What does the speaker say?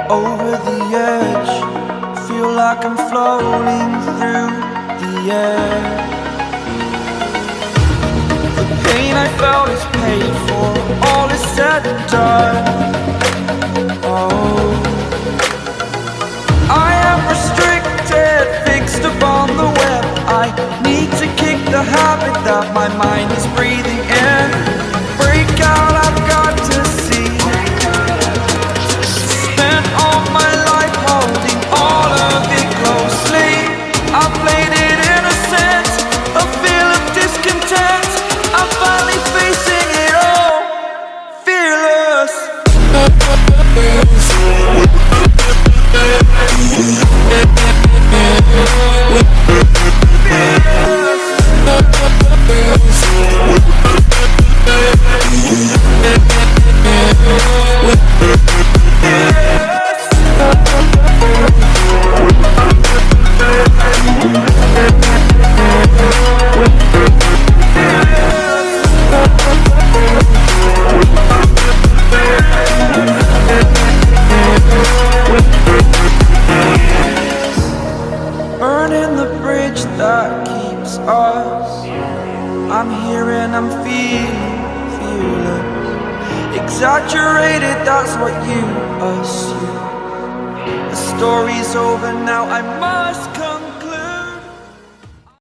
over the edge. Feel like I'm floating through the air. The pain I felt is paid for, all is said and done. Oh, I am restricted, fixed upon the web. I need to kick the habit that my mind is breathing in. Break out, I've got to see. Spent all my life holding all of it closely. I played it innocent, a feel of discontent. I'm finally facing it all, fearless. Burning the bridge that keeps us. I'm here and I'm feeling fearless. Exaggerated, that's what you assume. The story's over now, I must